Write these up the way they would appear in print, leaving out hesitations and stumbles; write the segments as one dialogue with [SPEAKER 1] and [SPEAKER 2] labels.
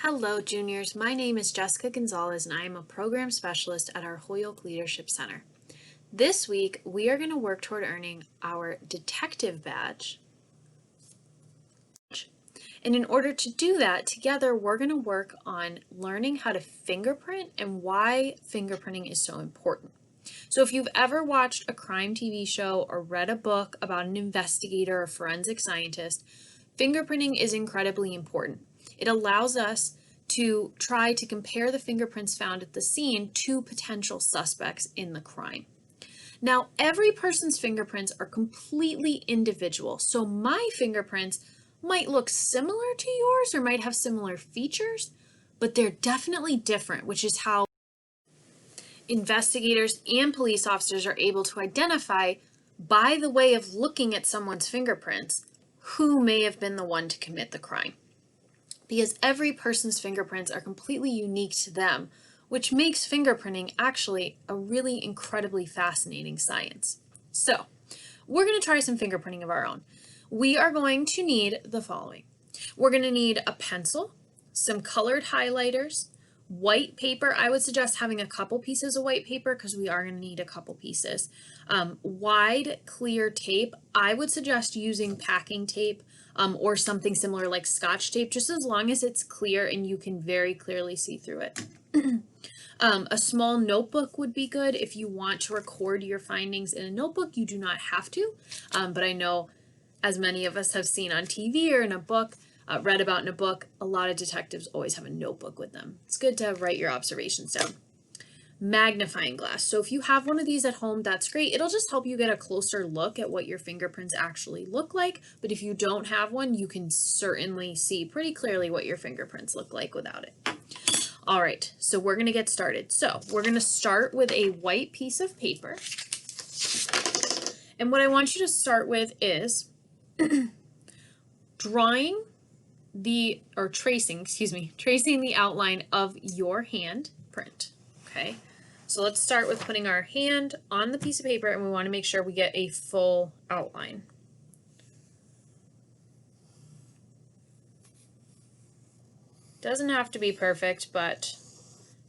[SPEAKER 1] Hello, juniors. My name is Jessica Gonzalez, and I am a program specialist at our Holyoke Leadership Center. This week, we are going to work toward earning our detective badge. And in order to do that, together, we're going to work on learning how to fingerprint and why fingerprinting is so important. So if you've ever watched a crime TV show or read a book about an investigator or forensic scientist, fingerprinting is incredibly important. It allows us to try to compare the fingerprints found at the scene to potential suspects in the crime. Now, every person's fingerprints are completely individual, so my fingerprints might look similar to yours or might have similar features, but they're definitely different, which is how investigators and police officers are able to identify, by the way of looking at someone's fingerprints, who may have been the one to commit the crime. Because every person's fingerprints are completely unique to them, which makes fingerprinting actually a really incredibly fascinating science. So, we're going to try some fingerprinting of our own. We are going to need the following. We're going to need a pencil, some colored highlighters, white paper. I would suggest having a couple pieces of white paper because we are going to need a couple pieces. Wide clear tape. I would suggest using packing tape or something similar like Scotch tape, just as long as it's clear and you can very clearly see through it. A small notebook would be good if you want to record your findings in a notebook. You do not have to, but I know as many of us have seen on TV or in a book, read about in a book, a lot of detectives always have a notebook with them. It's good to write your observations down. Magnifying glass. So if you have one of these at home, that's great. It'll just help you get a closer look at what your fingerprints actually look like. But if you don't have one, you can certainly see pretty clearly what your fingerprints look like without it. All right, so we're going to get started. So we're going to start with a white piece of paper. And what I want you to start with is tracing the outline of your hand print. Okay, so let's start with putting our hand on the piece of paper, and we want to make sure we get a full outline. Doesn't have to be perfect, but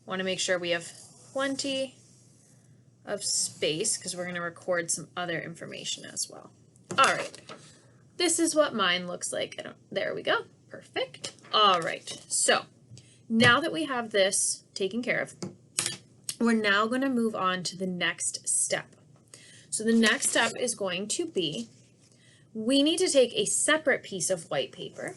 [SPEAKER 1] want to make sure we have plenty of space because we're going to record some other information as well. All right, this is what mine looks like. There we go. Perfect. All right, so now that we have this taken care of, we're now going to move on to the next step. So the next step is going to be, we need to take a separate piece of white paper,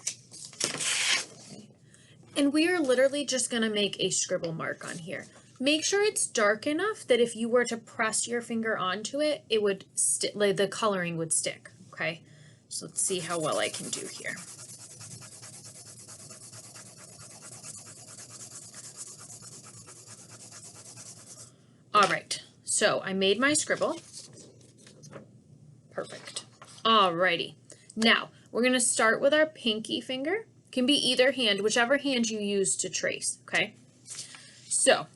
[SPEAKER 1] and we are literally just going to make a scribble mark on here. Make sure it's dark enough that if you were to press your finger onto it, it would the coloring would stick. Okay, so let's see how well I can do here. All right, so I made my scribble. Perfect. All righty. Now, we're going to start with our pinky finger. Can be either hand, whichever hand you use to trace, okay? So,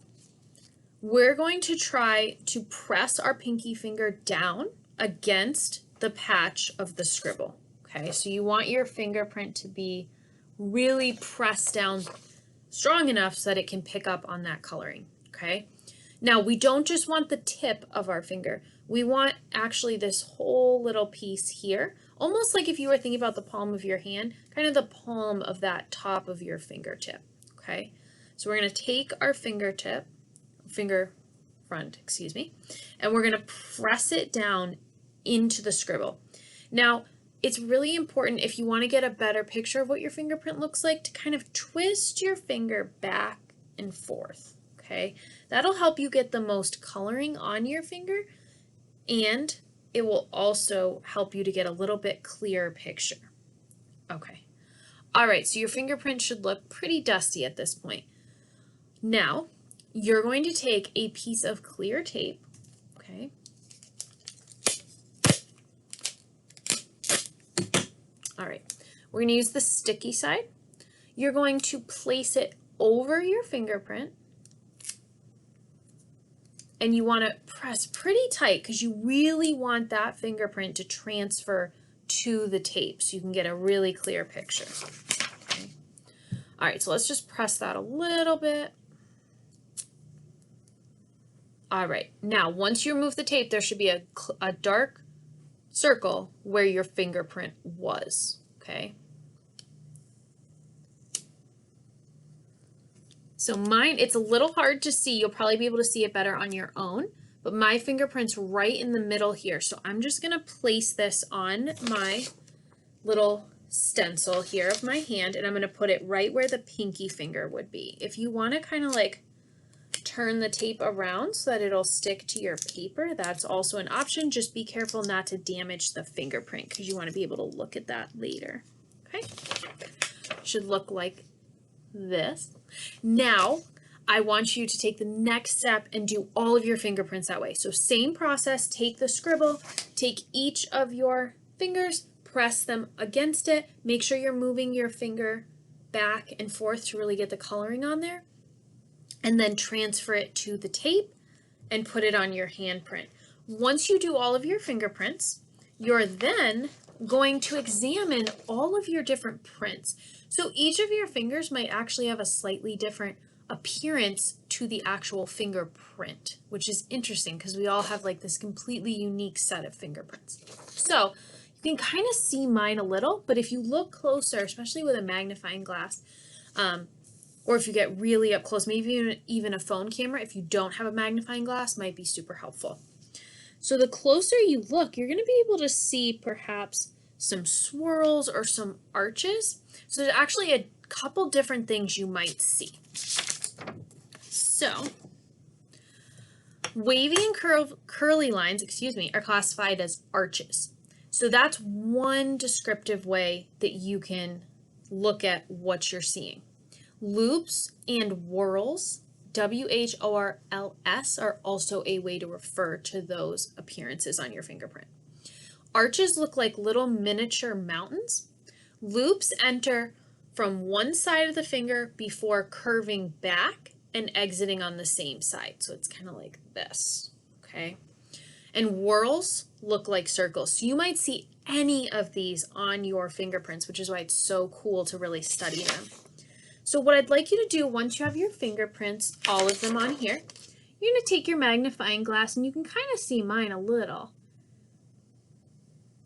[SPEAKER 1] we're going to try to press our pinky finger down against the patch of the scribble, okay? So you want your fingerprint to be really pressed down strong enough so that it can pick up on that coloring, okay? Now, we don't just want the tip of our finger. We want actually this whole little piece here, almost like if you were thinking about the palm of your hand, kind of the palm of that top of your fingertip, okay? So we're going to take our finger front, and we're going to press it down into the scribble. Now, it's really important if you want to get a better picture of what your fingerprint looks like to kind of twist your finger back and forth. Okay, that'll help you get the most coloring on your finger, and it will also help you to get a little bit clearer picture. Okay, all right, so your fingerprint should look pretty dusty at this point. Now, you're going to take a piece of clear tape, okay? All right, we're going to use the sticky side. You're going to place it over your fingerprint, and you want to press pretty tight because you really want that fingerprint to transfer to the tape so you can get a really clear picture. Okay. All right, so let's just press that a little bit. All right, now once you remove the tape, there should be a dark circle where your fingerprint was, okay? So mine, it's a little hard to see. You'll probably be able to see it better on your own, but my fingerprint's right in the middle here. So I'm just gonna place this on my little stencil here of my hand, and I'm gonna put it right where the pinky finger would be. If you wanna kind of like turn the tape around so that it'll stick to your paper, that's also an option. Just be careful not to damage the fingerprint because you wanna be able to look at that later, okay? Should look like this. Now, I want you to take the next step and do all of your fingerprints that way. So same process, take the scribble, take each of your fingers, press them against it, make sure you're moving your finger back and forth to really get the coloring on there, and then transfer it to the tape and put it on your handprint. Once you do all of your fingerprints, you're then going to examine all of your different prints. So each of your fingers might actually have a slightly different appearance to the actual fingerprint, which is interesting because we all have like this completely unique set of fingerprints. So you can kind of see mine a little, but if you look closer, especially with a magnifying glass, or if you get really up close, maybe even a phone camera, if you don't have a magnifying glass, might be super helpful. So the closer you look, you're going to be able to see perhaps some swirls or some arches. So there's actually a couple different things you might see. So wavy and curly lines, are classified as arches. So that's one descriptive way that you can look at what you're seeing. Loops and whirls, WHORLS, are also a way to refer to those appearances on your fingerprint. Arches look like little miniature mountains. Loops enter from one side of the finger before curving back and exiting on the same side. So it's kind of like this, okay? And whirls look like circles. So you might see any of these on your fingerprints, which is why it's so cool to really study them. So what I'd like you to do once you have your fingerprints, all of them on here, you're going to take your magnifying glass, and you can kind of see mine a little.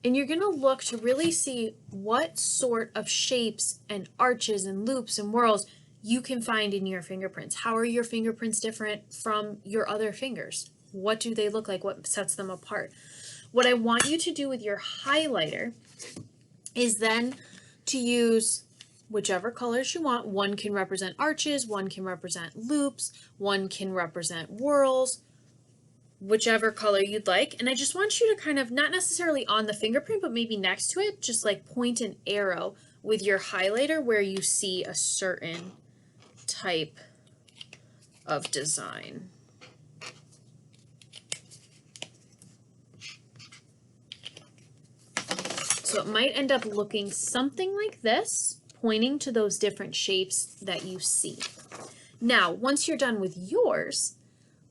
[SPEAKER 1] And you're going to look to really see what sort of shapes and arches and loops and whirls you can find in your fingerprints. How are your fingerprints different from your other fingers? What do they look like? What sets them apart? What I want you to do with your highlighter is then to use whichever colors you want. One can represent arches, one can represent loops, one can represent whirls, whichever color you'd like. And I just want you to kind of, not necessarily on the fingerprint, but maybe next to it, just like point an arrow with your highlighter where you see a certain type of design. So it might end up looking something like this, pointing to those different shapes that you see. Now, once you're done with yours,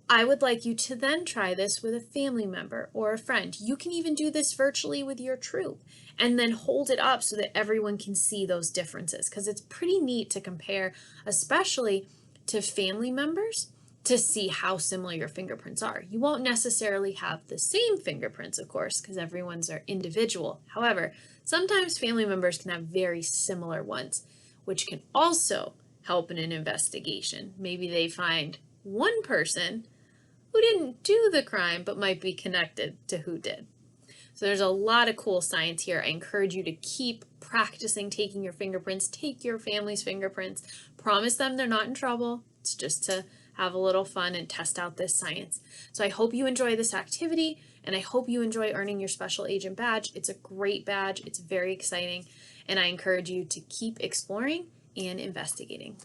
[SPEAKER 1] I would like you to then try this with a family member or a friend. You can even do this virtually with your troop and then hold it up so that everyone can see those differences, because it's pretty neat to compare, especially to family members, to see how similar your fingerprints are. You won't necessarily have the same fingerprints, of course, because everyone's are individual. However, sometimes family members can have very similar ones, which can also help in an investigation. Maybe they find one person who didn't do the crime but might be connected to who did. So there's a lot of cool science here. I encourage you to keep practicing taking your fingerprints, take your family's fingerprints, promise them they're not in trouble. It's just to have a little fun and test out this science. So I hope you enjoy this activity, and I hope you enjoy earning your Special Agent badge. It's a great badge, it's very exciting, and I encourage you to keep exploring and investigating.